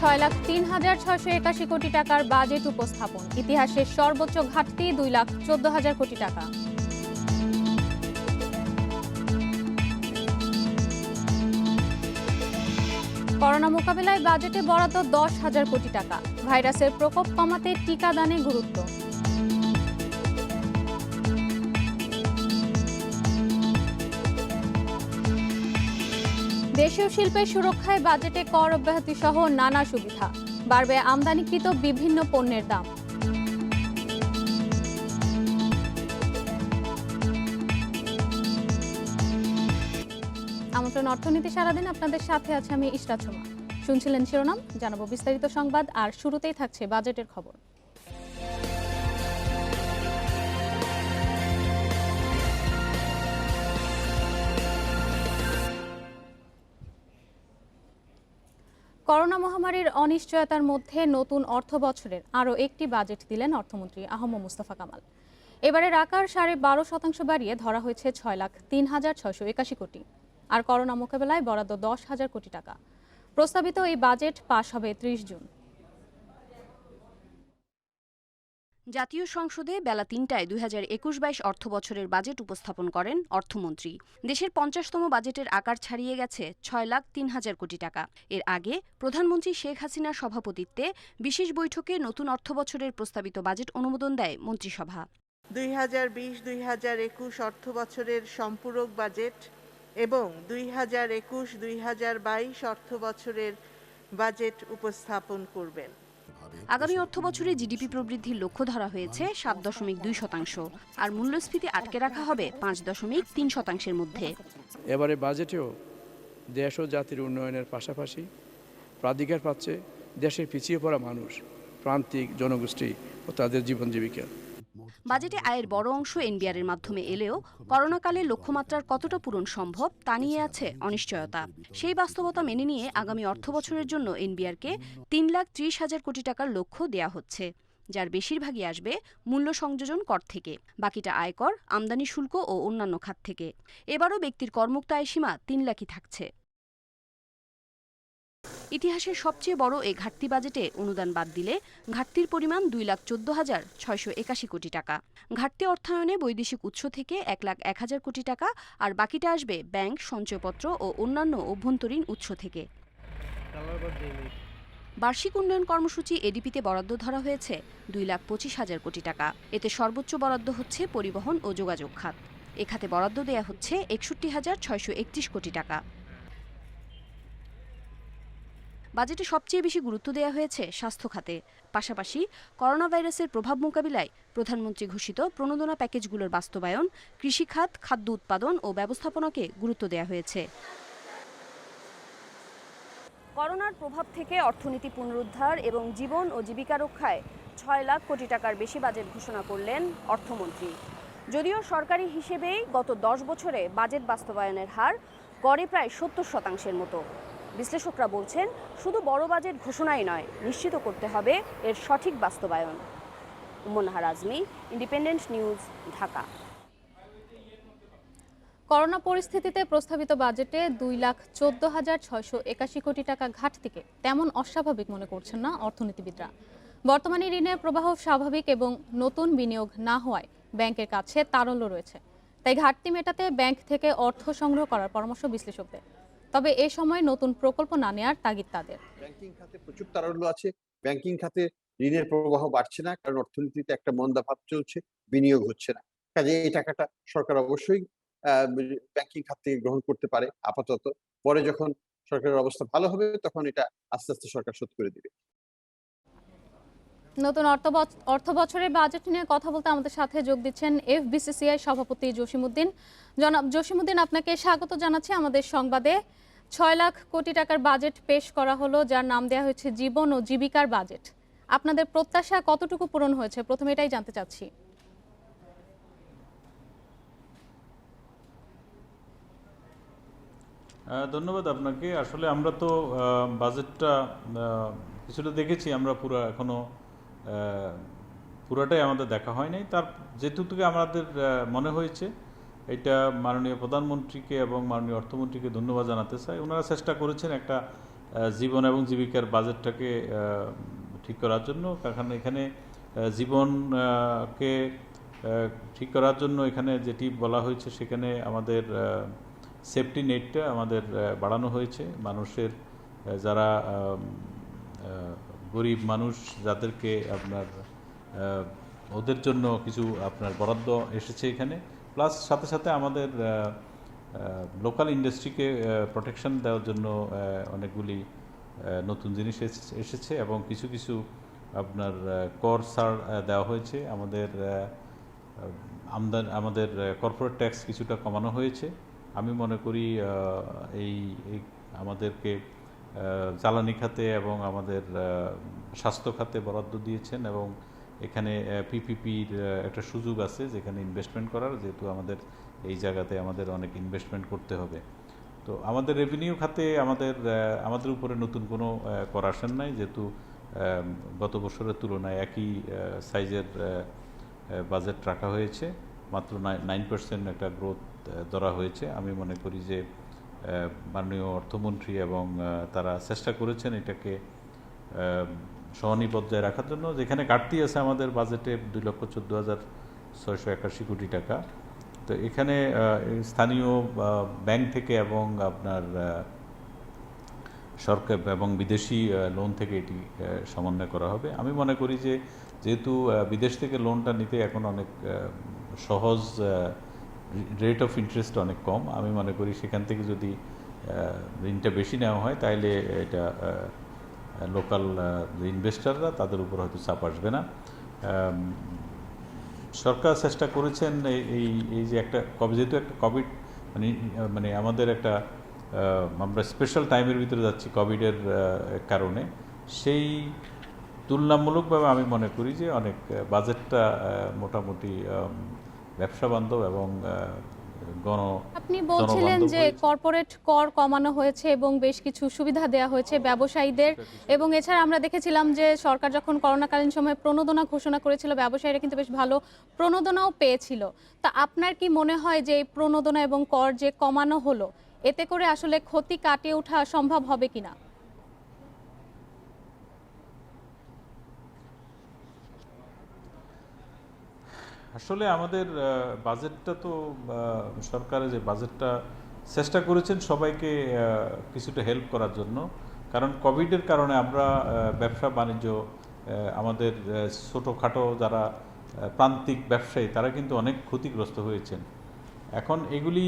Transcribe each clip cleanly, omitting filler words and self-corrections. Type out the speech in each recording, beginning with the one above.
6,03,681 কোটি টাকার বাজেট উপস্থাপন। ইতিহাসের সর্বোচ্চ ঘাটতি 2,14,000 কোটি টাকা। করোনা মোকাবিলায় বাজেটে বরাদ্দ 10,000 কোটি টাকা। ভাইরাসের প্রকোপ কমাতে টিকাদানে গুরুত্ব। দেশীয় শিল্পের সুরক্ষায় বাজেটে কর অব্যাহতি সহ নানা সুবিধা। বাড়বে আমদানিকৃত বিভিন্ন পণ্যের দাম। আমন্ত্রণ অর্থনীতি সারাদিন, আপনাদের সাথে আছে আমি ইশরাত সুমা। শুনছিলেন শিরোনাম, জানাবো বিস্তারিত সংবাদ। আর শুরুতেই থাকছে বাজেটের খবর। করোনা মহামারীর অনিশ্চয়তার মধ্যে নতুন অর্থ বছরের আরও একটি বাজেট দিলেন অর্থমন্ত্রী আ.হ.ম মুস্তফা কামাল। এবারের আকার 12.5% বাড়িয়ে ধরা হয়েছে 6,03,681 কোটি। আর করোনা মোকাবেলায় বরাদ্দ 10,000 কোটি টাকা। প্রস্তাবিত এই বাজেট পাশ হবে 30 জুন। জাতীয় সংসদে বেলা ৩টায় 2021-22 অর্থবছরের বাজেট উপস্থাপন করেন অর্থমন্ত্রী। দেশের 50তম বাজেটের আকার ছাড়িয়ে গেছে 6,03,000 কোটি টাকা। এর আগে প্রধানমন্ত্রী শেখ হাসিনার সভাপতিত্বে বিশেষ বৈঠকে নতুন অর্থবছরের প্রস্তাবিত বাজেট অনুমোদন দেয় মন্ত্রিসভা। 2020-2021 অর্থবছরের সম্পূরক বাজেট এবং 2021-2022 অর্থবছরের বাজেট উপস্থাপন করবেন। আগামী অর্থবছরে জিডিপি প্রবৃদ্ধির লক্ষ্য ধরা হয়েছে 7.2%, আর মূল্যস্ফীতি আটকে রাখা হবে 5.3%-এর মধ্যে। এবারে বাজেটেও দেশ ও জাতির উন্নয়নের পাশাপাশি প্রাধিকার পাচ্ছে দেশের পিছিয়ে পড়া মানুষ, প্রান্তিক জনগোষ্ঠী ও তাদের জীবন জীবিকা। বাজেটে আয়ের বড় অংশ এনবিআরের মাধ্যমে এলেও করোনাকালে লক্ষ্যমাত্রার কতটা পূরণ সম্ভব তা নিয়ে আছে অনিশ্চয়তা। সেই বাস্তবতা মেনে নিয়ে আগামী অর্থবছরের জন্য এনবিআরকে 3,30,000 কোটি টাকার লক্ষ্য দেয়া হচ্ছে, যার বেশিরভাগই আসবে মূল্য সংযোজন কর থেকে। বাকিটা আয়কর, আমদানি শুল্ক ও অন্যান্য খাত থেকে। এবারও ব্যক্তির করমুক্ত আয় সীমা 3 লাখই থাকছে। ইতিহাসের সবচেয়ে বড় এই ঘাটতি বাজেটে অনুদান বাদ দিলে ঘাটতির পরিমাণ 2,14,681 কোটি টাকা। ঘাটতি অর্থায়নে বৈদেশিক উৎস থেকে 1,01,000 কোটি টাকা, আর বাকিটা আসবে ব্যাংক, সঞ্চয়পত্র ও অন্যান্য অভ্যন্তরীণ উৎস থেকে। বার্ষিক উন্নয়ন কর্মসূচি এডিপিতে বরাদ্দ ধরা হয়েছে 2,25,000 কোটি টাকা। এতে সর্বোচ্চ বরাদ্দ হচ্ছে পরিবহন ও যোগাযোগ খাত। এ খাতে বরাদ্দ দেয়া হচ্ছে 61,631 কোটি টাকা। বাজেটে সবচেয়ে বেশি গুরুত্ব দেওয়া হয়েছে স্বাস্থ্য খাতে। পাশাপাশি করোনা ভাইরাসের প্রভাব মোকাবিলায় প্রধানমন্ত্রী ঘোষিত প্রণোদনা প্যাকেজগুলোর বাস্তবায়ন, কৃষিখাত, খাদ্য উৎপাদন ও ব্যবস্থাপনাকে গুরুত্ব দেওয়া হয়েছে। করোনার প্রভাব থেকে অর্থনীতি পুনরুদ্ধার এবং জীবন ও জীবিকা রক্ষায় 6 লাখ কোটি টাকার বেশি বাজেট ঘোষণা করলেন অর্থমন্ত্রী। যদিও সরকারি হিসেবেই গত 10 বছরে বাজেট বাস্তবায়নের হার গড়ে প্রায় 70% মতো। বিশ্লেষকরা বলছেন, শুধু বড় বাজেট ঘোষণাই নয়, নিশ্চিত করতে হবে এর সঠিক বাস্তবায়ন। Ummunnahar Azmi, Independent News, Dhaka. Corona পরিস্থিতিতে প্রস্তাবিত বাজেটে 2,14,681 কোটি টাকা ঘাটতিকে তেমন অস্বাভাবিক মনে করছেন না অর্থনীতিবিদরা। বর্তমানে ঋণের প্রবাহ স্বাভাবিক এবং নতুন বিনিয়োগ না হওয়ায় ব্যাংকের কাছে তারল্য রয়েছে। তাই ঘাটতি মেটাতে ব্যাংক থেকে অর্থ সংগ্রহ করার পরামর্শ বিশ্লেষকদের। তবে এ সময় নতুন প্রকল্প না নেওয়ার তাগিদ তাদের। ব্যাংকিং খাতে প্রচুর তারল্য আছে। ব্যাংকিং খাতে ঋণের প্রবাহ বাড়ছে না, কারণ অর্থনীতিতে একটা মন্দাভাব চলছে, বিনিয়োগ হচ্ছে না। কাজে এই টাকাটা সরকার অবশ্যই ব্যাংকিং খাত থেকে গ্রহণ করতে পারে আপাতত। পরে যখন সরকারের অবস্থা ভালো হবে তখন এটা আস্তে আস্তে সরকার শোধ করে দিবে। নতুন অর্থ বছরের বাজেট নিয়ে কথা বলতে আমাদের সাথে যোগ দিচ্ছেন এফবিসিসিআই সভাপতি জসিমউদ্দিন। জনাব জসিমউদ্দিন, আপনাকে স্বাগত জানাচ্ছি আমাদের সংবাদে। 6 লাখ কোটি টাকার বাজেট পেশ করা হলো, যার নাম দেওয়া হয়েছে জীবন ও জীবিকার বাজেট। আপনাদের প্রত্যাশা কতটুকু পূরণ হয়েছে, প্রথমে এটাই জানতে চাচ্ছি। ধন্যবাদ আপনাকে। আসলে আমরা তো বাজেটটা কিছুটা দেখেছি, আমরা এখনো পুরোটাই আমাদের দেখা হয় নাই। তার যেটুকু আমাদের মনে হয়েছে, এটা মাননীয় প্রধানমন্ত্রীকে এবং মাননীয় অর্থমন্ত্রীকে ধন্যবাদ জানাতে চাই। ওনারা চেষ্টা করেছেন একটা জীবন এবং জীবিকার বাজেটটাকে ঠিক করার জন্য, কারণ এখানে জীবনকে ঠিক করার জন্য এখানে যেটি বলা হয়েছে সেখানে আমাদের সেফটি নেটটা আমাদের বাড়ানো হয়েছে। মানুষের যারা গরিব মানুষ যাদেরকে আপনার ওদের জন্য কিছু আপনার বরাদ্দ এসেছে এখানে, প্লাস সাথে সাথে আমাদের লোকাল ইন্ডাস্ট্রিকে প্রোটেকশন দেওয়ার জন্য অনেকগুলি নতুন জিনিস এসেছে এবং কিছু কিছু আপনার কর ছাড় দেওয়া হয়েছে। আমাদের কর্পোরেট ট্যাক্স কিছুটা কমানো হয়েছে। আমি মনে করি এই আমাদেরকে জ্বালানি খাতে এবং আমাদের স্বাস্থ্য খাতে বরাদ্দ দিয়েছেন এবং এখানে পিপিপির একটা সুযোগ আছে যেখানে ইনভেস্টমেন্ট করার, যেহেতু আমাদের এই জায়গাতে আমাদের অনেক ইনভেস্টমেন্ট করতে হবে। তো আমাদের রেভিনিউ খাতে আমাদের উপরে নতুন কোনো কর আসেন নাই, যেহেতু গত বছরের তুলনায় একই সাইজের বাজেট রাখা হয়েছে, মাত্র 9% একটা গ্রোথ ধরা হয়েছে। আমি মনে করি যে মাননীয় অর্থমন্ত্রী এবং তারা চেষ্টা করেছেন এটাকে সহনীয় পর্যায়ে রাখার জন্য। যেখানে ঘাটতি আছে আমাদের বাজেটে 2,14,681 কোটি টাকা, তো এখানে স্থানীয় ব্যাংক থেকে এবং আপনার সরকার এবং বিদেশি লোন থেকে এটি সমন্বয় করা হবে। আমি মনে করি যে যেহেতু বিদেশ থেকে লোনটা নিতে এখন অনেক সহজ, রেট অফ ইন্টারেস্ট অনেক কম, আমি মনে করি সেখান থেকে যদি ঋণটা বেশি নেওয়া হয় তাহলে এটা লোকাল ইনভেস্টররা তাদের উপর হয়তো চাপ আসবে না। সরকার চেষ্টা করেছেন এই যে একটা যেহেতু একটা কোভিড মানে আমাদের একটা আমরা স্পেশাল টাইমের ভিতরে যাচ্ছি কোভিডের কারণে, সেই তুলনামূলকভাবে আমি মনে করি যে অনেক বাজেটটা মোটামুটি ব্যবসা বান্ধব এবং আপনি বলছিলেন যে কর্পোরেট কর কমানো হয়েছে এবং বেশ কিছু সুবিধা দেওয়া হয়েছে ব্যবসায়ীদের, এবং এছাড়া আমরা দেখেছিলাম যে সরকার যখন করোনাকালীন সময়ে প্রণোদনা ঘোষণা করেছিল ব্যবসায়ীরা কিন্তু বেশ ভালো প্রণোদনাও পেয়েছিল। তা আপনার কি মনে হয় যে এই প্রণোদনা এবং কর যে কমানো হলো এতে করে আসলে ক্ষতি কাটিয়ে ওঠা সম্ভব হবে কিনা? আসলে আমাদের বাজেটটা তো সরকারের যে বাজেটটা চেষ্টা করেছেন সবাইকে কিছুটা হেল্প করার জন্য, কারণ কোভিডের কারণে আমরা ব্যবসা বাণিজ্য আমাদের ছোটোখাটো যারা প্রান্তিক ব্যবসায়ী তারা কিন্তু অনেক ক্ষতিগ্রস্ত হয়েছেন। এখন এগুলি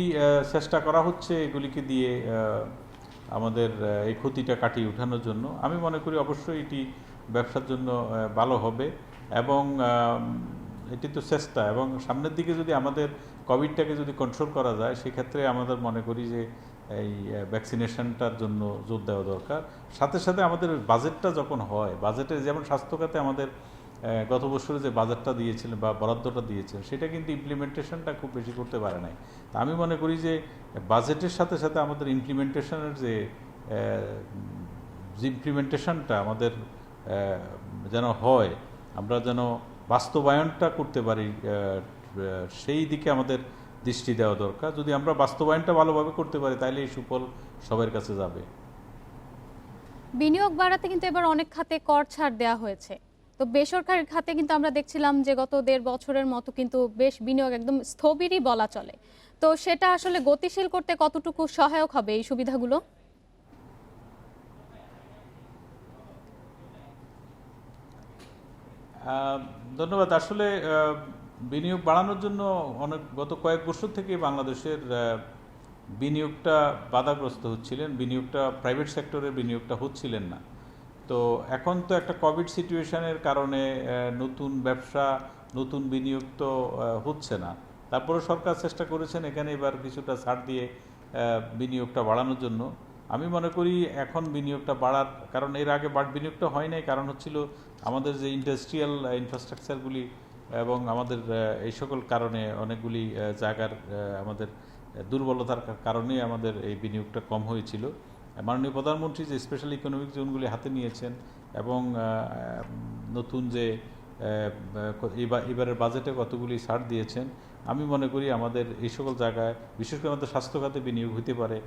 চেষ্টা করা হচ্ছে এগুলিকে দিয়ে আমাদের এই ক্ষতিটা কাটিয়ে ওঠানোর জন্য। আমি মনে করি অবশ্যই এটি ব্যবসার জন্য ভালো হবে এবং এটি তো চেষ্টা, এবং সামনের দিকে যদি আমাদের কোভিডটাকে যদি কন্ট্রোল করা যায় সেক্ষেত্রে আমাদের মনে করি যে এই ভ্যাকসিনেশনটার জন্য জোর দেওয়া দরকার। সাথে সাথে আমাদের বাজেটটা যখন হয়, বাজেটে যেমন স্বাস্থ্য খাতে আমাদের গত বছরে যে বাজেটটা দিয়েছিলেন বা বরাদ্দটা দিয়েছেন সেটা কিন্তু ইমপ্লিমেন্টেশনটা খুব বেশি করতে পারে নাই। তা আমি মনে করি যে বাজেটের সাথে সাথে আমাদের ইমপ্লিমেন্টেশনের যে ইমপ্লিমেন্টেশনটা আমাদের যেন হয়, আমরা যেন বাস্তবায়নটা করতে পারি, সেই দিকে আমাদের দৃষ্টি দেওয়া দরকার। যদি আমরা বাস্তবায়নটা ভালোভাবে করতে পারি তাহলে এই সুফল সবার কাছে যাবে। বিনিয়োগ বাড়াতে কিন্তু এবার অনেক খাতে কর ছাড় দেওয়া হয়েছে, তো বেসরকারি খাতে কিন্তু আমরা দেখছিলাম যে গত 1.5 বছরের মতো কিন্তু বেশ বিনিয়োগ একদম স্থবিরই বলা চলে। তো সেটা আসলে গতিশীল করতে কতটুকু সহায়ক হবে এই সুবিধাগুলো? ধন্যবাদ। আসলে বিনিয়োগ বাড়ানোর জন্য গত কয়েক বছর থেকে বাংলাদেশের বিনিয়োগটা বাধাগ্রস্ত হচ্ছিলেন, বিনিয়োগটা প্রাইভেট সেক্টরের বিনিয়োগটা হচ্ছিলেন না। তো এখন তো একটা কোভিড সিচুয়েশনের কারণে নতুন ব্যবসা নতুন বিনিয়োগ তো হচ্ছে না। তারপরে সরকার চেষ্টা করেছেন এখানে এবার কিছুটা ছাড় দিয়ে বিনিয়োগটা বাড়ানোর জন্য। আমি মনে করি এখন বিনিয়োগটা বাড়ার কারণ এর আগে বিনিয়োগটা হয় নাই, কারণ হচ্ছিল আমাদের যে ইন্ডাস্ট্রিয়াল ইনফ্রাস্ট্রাকচারগুলি এবং আমাদের এই সকল কারণে অনেকগুলি জায়গার আমাদের দুর্বলতার কারণে আমাদের এই বিনিয়োগটা কম হয়েছিল। মাননীয় প্রধানমন্ত্রী যে স্পেশাল ইকোনমিক জোনগুলি হাতে নিয়েছেন এবং নতুন যে এবারের বাজেটে কতগুলি ছাড় দিয়েছেন, আমি মনে করি আমাদের এই সকল জায়গায় বিশেষ করে আমাদের স্বাস্থ্য খাতে বিনিয়োগ হতে পারে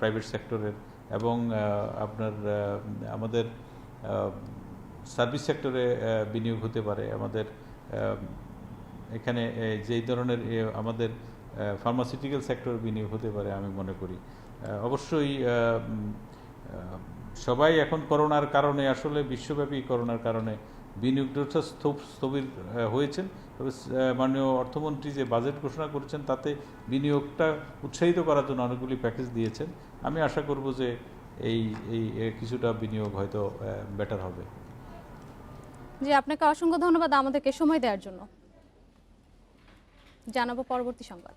প্রাইভেট সেক্টরের, এবং আপনার আমাদের সার্ভিস সেক্টরে বিনিয়োগ হতে পারে, আমাদের এখানে যেই ধরনের আমাদের ফার্মাসিউটিক্যাল সেক্টরে বিনিয়োগ হতে পারে আমি মনে করি। অবশ্যই সবাই এখন করোনার কারণে, আসলে বিশ্বব্যাপী করোনার কারণে বিনিয়োগটা স্থবির হয়েছেন। তবে মাননীয় অর্থমন্ত্রী যে বাজেট ঘোষণা করেছেন তাতে বিনিয়োগটা উৎসাহিত করার জন্য অনেকগুলি প্যাকেজ দিয়েছেন। আমি আশা করব যে এই কিছুটা বিনিয়োগ হয়তো বেটার হবে। জি, আপনাকে অসংখ্য ধন্যবাদ আমাদেরকে সময় দেওয়ার জন্য। জানাবো পরবর্তী সংবাদ।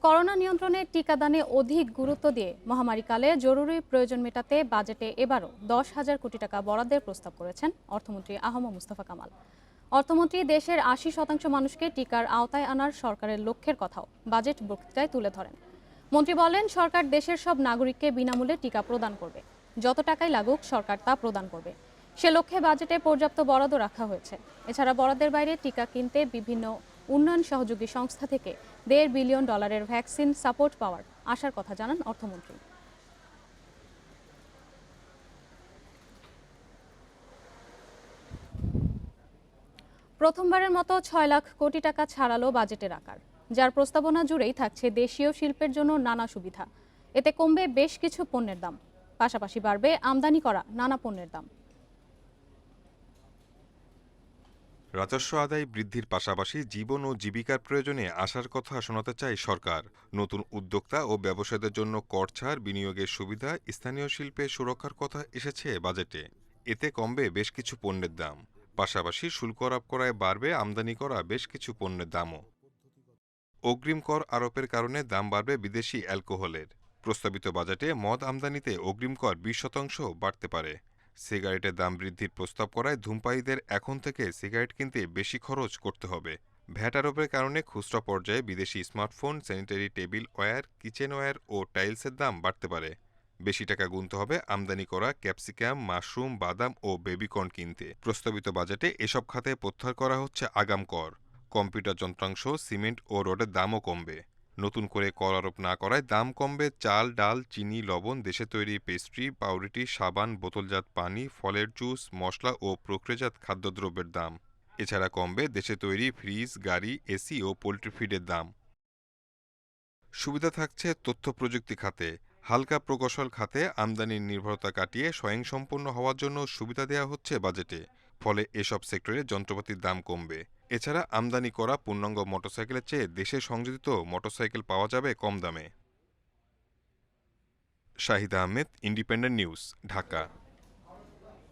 করোনা নিয়ন্ত্রণে টিকাদানে অধিক গুরুত্ব দিয়ে মহামারীকালে জরুরি প্রয়োজন মেটাতে বাজেটে এবারও 10,000 কোটি টাকা বরাদ্দের প্রস্তাব করেছেন অর্থমন্ত্রী আহম মুস্তফা কামাল। অর্থমন্ত্রী দেশের 80% মানুষকে টিকার আওতায় আনার সরকারের লক্ষ্যের কথাও বাজেট বক্তৃতায় তুলে ধরেন। মন্ত্রী বলেন, সরকার দেশের সব নাগরিককে বিনামূল্যে টিকা প্রদান করবে, যত টাকাই লাগুক সরকার তা প্রদান করবে। সে লক্ষ্যে বাজেটে পর্যাপ্ত বরাদ্দ রাখা হয়েছে। এছাড়া বরাদ্দের বাইরে টিকা কিনতে বিভিন্ন উন্নয়ন সহযোগী সংস্থা থেকে $1.5 বিলিয়ন ভ্যাকসিন সাপোর্ট পাওয়ার আশার কথা জানান অর্থমন্ত্রী। প্রথমবারের মতো 6 লাখ কোটি টাকা ছাড়ালো বাজেটের আকার, যার প্রস্তাবনা জুড়েই থাকছে দেশীয় শিল্পের জন্য নানা সুবিধা। এতে কমবে বেশ কিছু পণ্যের দাম, পাশাপাশি বাড়বে আমদানি করা নানা পণ্যের দাম। রাজস্ব আদায় বৃদ্ধির পাশাপাশি জীবন ও জীবিকার প্রয়োজনে আসার কথা শোনাতে চায় সরকার। নতুন উদ্যোক্তা ও ব্যবসায়ীদের জন্য কর ছাড়, বিনিয়োগের সুবিধা, স্থানীয় শিল্পের সুরক্ষার কথা এসেছে বাজেটে। এতে কমবে বেশ কিছু পণ্যের দাম, পাশাপাশি শুল্ক আরোপ করায় বাড়বে আমদানি করা বেশ কিছু পণ্যের দামও। অগ্রিম কর আরোপের কারণে দাম বাড়বে বিদেশি অ্যালকোহলের। প্রস্তাবিত বাজেটে মদ আমদানিতে অগ্রিম কর 20% বাড়তে পারে। সিগারেটের দাম বৃদ্ধির প্রস্তাব করায় ধূমপায়ীদের এখন থেকে সিগারেট কিনতে বেশি খরচ করতে হবে। ভ্যাট আরোপের কারণে খুচরা পর্যায়ে বিদেশি smartphone, sanitary tableware, kitchenware ও টাইলসের দাম বাড়তে পারে। বেশি টাকা গুনতে হবে আমদানি করা ক্যাপসিকাম, মাশরুম, বাদাম ও বেবিকর্ন কিনতে। প্রস্তাবিত বাজেটে এসব খাতে প্রত্যাহার করা হচ্ছে আগাম কর। কম্পিউটার যন্ত্রাংশ, সিমেন্ট ও রডের দামও কমবে। নতুন করে কর আরোপ না করায় দাম কমবে চাল, ডাল, চিনি, লবণ, দেশে তৈরি পেস্ট্রি, পাউরুটি, সাবান, বোতলজাত পানি, ফলের জুস, মশলা ও প্রক্রিয়াজাত খাদ্যদ্রব্যের দাম। এছাড়া কমবে দেশে তৈরি ফ্রিজ, গাড়ি, এসি ও পোল্ট্রি ফিডের দাম। সুবিধা থাকছে তথ্য প্রযুক্তি খাতে। হালকা প্রকৌশল খাতে আমদানির নির্ভরতা কাটিয়ে স্বয়ংসম্পূর্ণ হওয়ার জন্য সুবিধা দেওয়া হচ্ছে বাজেটে। ফলে এসব সেক্টরে যন্ত্রপাতির দাম কমবে। এছাড়া আমদানি করা পূর্ণাঙ্গ মোটরসাইকেলের চেয়ে দেশে সংযোজিত মোটরসাইকেল পাওয়া যাবে কম দামে। Shahid Ahmed, Independent News, Dhaka.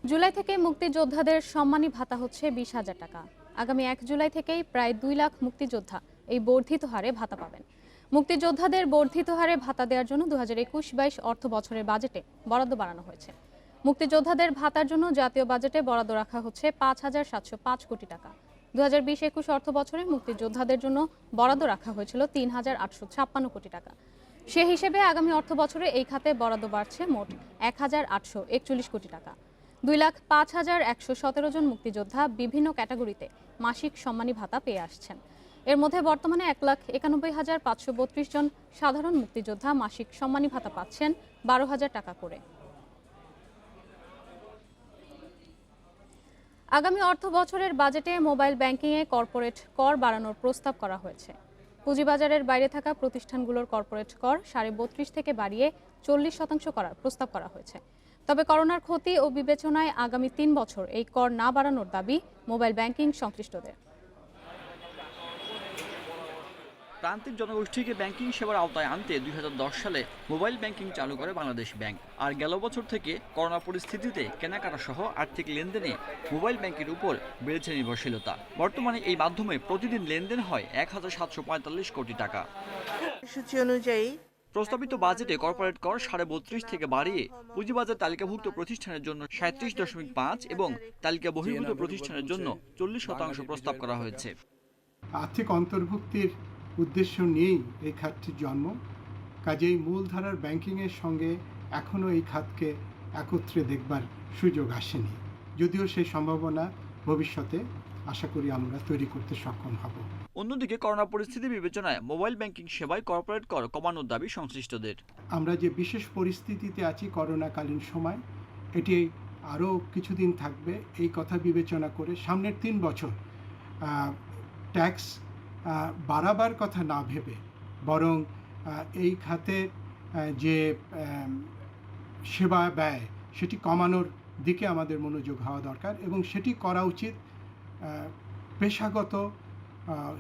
জুলাই থেকে মুক্তিযোদ্ধাদের সম্মানী ভাতা হচ্ছে 20,000 টাকা। আগামী 1 জুলাই থেকেই প্রায় 2 লাখ মুক্তিযোদ্ধা এই বর্ধিত হারে ভাতা পাবেন। মুক্তিযোদ্ধাদের বর্ধিত হারে ভাতা দেওয়ার জন্য 2021-22 অর্থ বছরের বাজেটে বরাদ্দ বাড়ানো হয়েছে। মুক্তিযোদ্ধাদের ভাতার জন্য জাতীয় বাজেটে বরাদ্দ রাখা হচ্ছে 5,705 কোটি টাকা। 2020-21 অর্থ বছরে মুক্তিযোদ্ধাদের জন্য বরাদ্দ রাখা হয়েছিল 3,856 কোটি টাকা। সে হিসেবে আগামী অর্থ বছরে এই খাতে বরাদ্দ বাড়ছে মোট 1,841 কোটি টাকা। 2,05,117 জন মুক্তিযোদ্ধা বিভিন্ন ক্যাটাগরিতে মাসিক সম্মানী ভাতা পেয়ে আসছেন। এর মধ্যে বর্তমানে 1,91,532 জন সাধারণ মুক্তিযোদ্ধা মাসিক সম্মানী ভাতা পাচ্ছেন 12,000 টাকা করে। আগামী অর্থ বছরের বাজেটে মোবাইল ব্যাংকিংয়ে কর্পোরেট কর বাড়ানোর প্রস্তাব করা হয়েছে। পুঁজিবাজারের বাইরে থাকা প্রতিষ্ঠানগুলোর কর্পোরেট কর 32.5 থেকে বাড়িয়ে 40% করার প্রস্তাব করা হয়েছে। তবে করোনার ক্ষতি ও বিবেচনায় আগামী 3 বছর এই কর না বাড়ানোর দাবি মোবাইল ব্যাংকিং সংশ্লিষ্টদের। প্রান্তিক জনগোষ্ঠীকে ব্যাংকিং সেবার আওতায় আনতে 2010 সালে মোবাইল ব্যাংকিং চালু করে বাংলাদেশ ব্যাংক। আর গেল বছর থেকে করোনা পরিস্থিতিতে কেনাকাটা সহ আর্থিক লেনদেনে মোবাইল ব্যাংকের উপর বেড়েছে নির্ভরশীলতা। বর্তমানে এই মাধ্যমে প্রতিদিন লেনদেন হয় 1,745 কোটি টাকা। সূচি অনুযায়ী প্রস্তাবিত বাজেটে কর্পোরেট কর 32.5 থেকে বাড়িয়ে পুঁজিবাজার তালিকাভুক্ত প্রতিষ্ঠানের জন্য 37.5 এবং তালিকা বহির্ভূত প্রতিষ্ঠানের জন্য 40% প্রস্তাব করা হয়েছে। আর্থিক অন্তর্ভুক্তির উদ্দেশ্য নিয়েই এই খাতটির জন্ম। কাজেই মূলধারার ব্যাংকিংয়ের সঙ্গে এখনও এই খাতকে একত্রে দেখবার সুযোগ আসেনি, যদিও সেই সম্ভাবনা ভবিষ্যতে আশা করি আমরা তৈরি করতে সক্ষম হব। অন্যদিকে করোনা পরিস্থিতি বিবেচনায় মোবাইল ব্যাংকিং সেবায় কর্পোরেট কর কমানোর দাবি সংশ্লিষ্টদের। আমরা যে বিশেষ পরিস্থিতিতে আছি করোনাকালীন সময়, এটি আরও কিছুদিন থাকবে, এই কথা বিবেচনা করে সামনের 3 বছর ট্যাক্স বাড়াবার কথা না ভেবে বরং এই খাতে যে সেবা ব্যয় সেটি কমানোর দিকে আমাদের মনোযোগ হওয়া দরকার এবং সেটি করা উচিত পেশাগত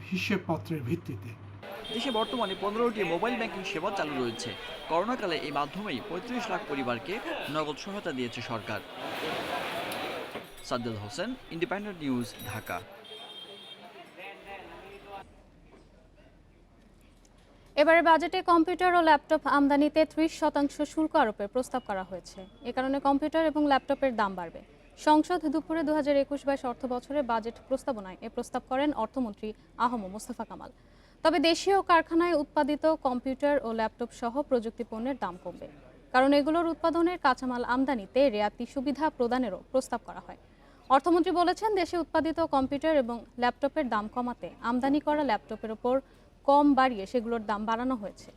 হিসেবপত্রের ভিত্তিতে। দেশে বর্তমানে 15টি মোবাইল ব্যাংকিং সেবা চালু রয়েছে। করোনাকালে এই মাধ্যমেই 35 লাখ পরিবারকে নগদ সহায়তা দিয়েছে সরকার। Sajjad Hossain, Independent News, Dhaka. এবারে বাজেটে কম্পিউটার ও ল্যাপটপ আমদানিতে 30% শুল্ক আরোপের প্রস্তাব করা হয়েছে। এ কারণে কম্পিউটার এবং ল্যাপটপের দাম বাড়বে। সংসদ দুপুরে 2021-22 অর্থ বছরের বাজেট প্রস্তাবনায় এ প্রস্তাব করেন অর্থমন্ত্রী আহম মোস্তফা কামাল। তবে দেশীয় কারখানায় উৎপাদিত কম্পিউটার ও ল্যাপটপ সহ প্রযুক্তি পণ্যের দাম কমবে, কারণ এগুলোর উৎপাদনের কাঁচামাল আমদানিতে রেয়াতি সুবিধা প্রদানেরও প্রস্তাব করা হয়। অর্থমন্ত্রী বলেছেন, দেশে উৎপাদিত কম্পিউটার এবং ল্যাপটপের দাম কমাতে আমদানি করা ল্যাপটপের ওপর কম বাড়িয়ে সেগুলোর দাম বাড়ানো হয়েছে।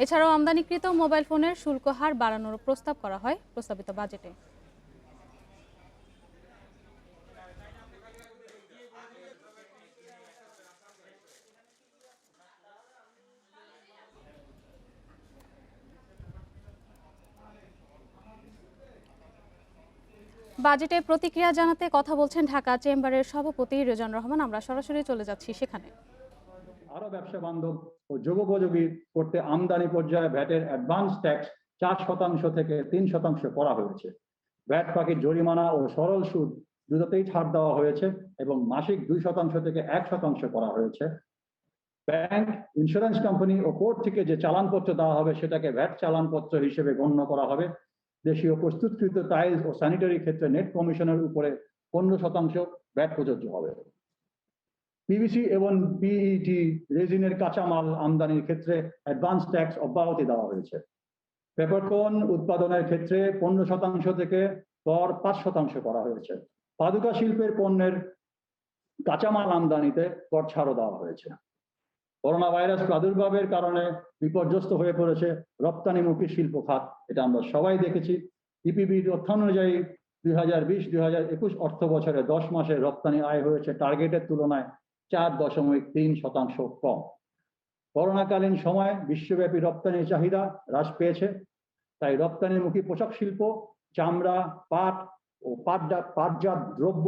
এছাড়াও আমদানিকৃত মোবাইল ফোনের শুল্ক হার বাড়ানোর প্রস্তাব করা হয় প্রস্তাবিত বাজেটে। বাজেটে প্রতিক্রিয়া জানাতে কথা বলছেন ঢাকা চেম্বারের সভাপতি রেজান রহমান। আমরা সরাসরি চলে যাচ্ছি সেখানে। আরো ব্যবসা বান্ধব ও যুগোপযোগী করতে আমদানি পর্যায়ে ভ্যাটের অ্যাডভান্স ট্যাক্স 4% থেকে 3% করা হয়েছে। ভ্যাট ফাঁকির জরিমানা ও সরল সুদ দুটোতেই ছাড় দেওয়া হয়েছে এবং মাসিক 2% থেকে 1% করা হয়েছে। ব্যাংক, ইন্স্যুরেন্স কোম্পানি ও কোর্ট থেকে যে চালানপত্র দেওয়া হবে সেটাকে ভ্যাট চালানপত্র হিসেবে গণ্য করা হবে। দেশীয় প্রস্তুতকৃত টাইলস ও স্যানিটারি ক্ষেত্রে নেট কমিশনের উপরে 15% ভ্যাট প্রযোজ্য হবে। পিভিসি এবং পিইটি রেজিনের কাঁচামাল আমদানির ক্ষেত্রে অ্যাডভান্স ট্যাক্স অব্যাহতি দেওয়া হয়েছে। পেপারকন উৎপাদনের ক্ষেত্রে 15% থেকে কর 5% করা হয়েছে। পাদুকা শিল্পের পণ্যের কাঁচামাল আমদানিতে কর ছাড়ও দেওয়া হয়েছে। করোনা ভাইরাস প্রাদুর্ভাবের কারণে বিপর্যস্ত হয়ে পড়েছে রপ্তানিমুখী শিল্প খাত, এটা আমরা সবাই দেখেছি। ইপিবির তথ্য অনুযায়ী 2020-2021 অর্থ বছরে 10 মাসে রপ্তানি আয় হয়েছে টার্গেটের তুলনায় 4.3% কম। করোনাকালীন সময়ে বিশ্বব্যাপী রপ্তানির চাহিদা হ্রাস পেয়েছে, তাই রপ্তানিমুখী পোশাক শিল্প, চামড়া, পাট ও পাটজাত দ্রব্য,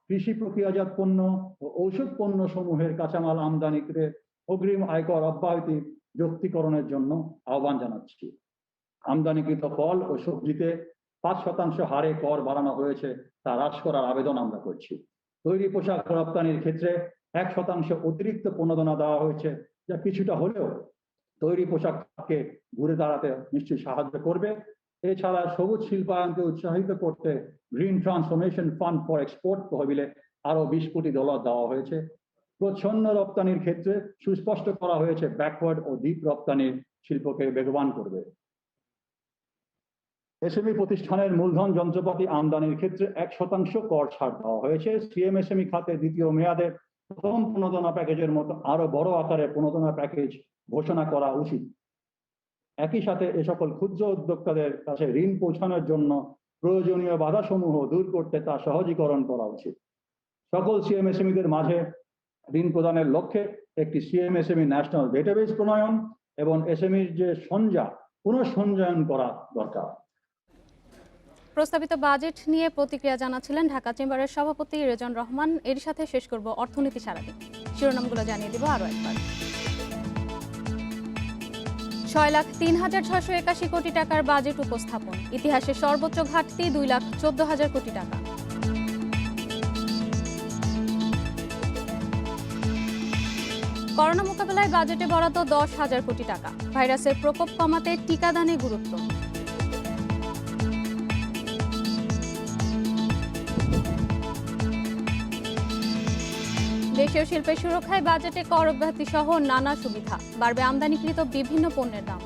কৃষি প্রক্রিয়াজাত পণ্য ও ঔষধ পণ্য সমূহের কাঁচামাল আমদানিতে অগ্রিম আয়কর অব্যাহতি যৌক্তিকরণের জন্য আহ্বান জানাচ্ছি। আমদানিকৃত ফল ও সবজিতে 5% হারে কর বাড়ানো হয়েছে, তা হ্রাস করার আবেদন আমরা করছি। তৈরি পোশাক রপ্তানির ক্ষেত্রে 1% অতিরিক্ত প্রণোদনা দেওয়া হয়েছে, যা কিছুটা হলেও তৈরি পোশাককে ঘুরে দাঁড়াতে নিশ্চয়ই সাহায্য করবে। এছাড়া সবুজ শিল্পায়নকে উৎসাহিত করতে green transformation fund for export তহবিলে আরো 20 কোটি ডলার দেওয়া হয়েছে। প্রচ্ছন্ন রপ্তানির ক্ষেত্রে সুস্পষ্ট করা হয়েছে ব্যাকওয়ার্ড ও দ্বীপ রপ্তানির শিল্পকে বেগবান করবে। এসএমই প্রতিষ্ঠানের মূলধন যন্ত্রপাতি আমদানির ক্ষেত্রে 1% কর ছাড় দেওয়া হয়েছে। সিএমএসএমই খাতে দ্বিতীয় মেয়াদের প্রথম প্রণোদনা প্যাকেজের মতো আরো বড় আকারে প্রণোদনা প্যাকেজ ঘোষণা করা উচিত। একই সাথে এ সকল ক্ষুদ্র উদ্যোক্তাদের কাছে ঋণ পৌঁছানোর জন্য প্রয়োজনীয় বাধাসমূহ দূর করতে তা সহজীকরণ করা উচিত। সকল সিএমএসএমইদের মাঝে ঋণ প্রদানের লক্ষ্যে একটি সিএমএসএমই ন্যাশনাল ডেটাবেস প্রণয়ন এবং এসএমইর যে পুনঃসংযোজন করা দরকার। প্রস্তাবিত বাজেট নিয়ে প্রতিক্রিয়া জানাচ্ছিলেন ঢাকা চেম্বারের সভাপতি রেজান রহমান। এর সাথে শেষ করব অর্থনীতি সারাদিন। শিরোনামগুলো জানিয়ে দিব আরো একবার। 6,03,681 কোটি টাকার বাজেট উপস্থাপন, ইতিহাসে সর্বোচ্চ ঘাটতি 2,14,000 কোটি টাকা। করোনা মোকাবেলায় বাজেটে বরাদ্দ 10,000 কোটি টাকা, ভাইরাসের প্রকোপ কমাতে টিকাদানে গুরুত্ব। দেশীয় শিল্পের সুরক্ষায় বাজেটে কর অব্যাহতি সহ নানা সুবিধা, বাড়বে আমদানিকৃত বিভিন্ন পণ্যের দাম।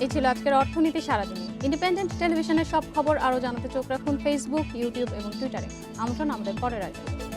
এই ছিল আজকের অর্থনীতি সারাদিন। ইন্ডিপেন্ডেন্ট টেলিভিশনের সব খবর আরও জানাতে চোখ রাখুন ফেসবুক, ইউটিউব এবং টুইটারে। আমন্ত্রণ আমাদের পরের আয়োজনে।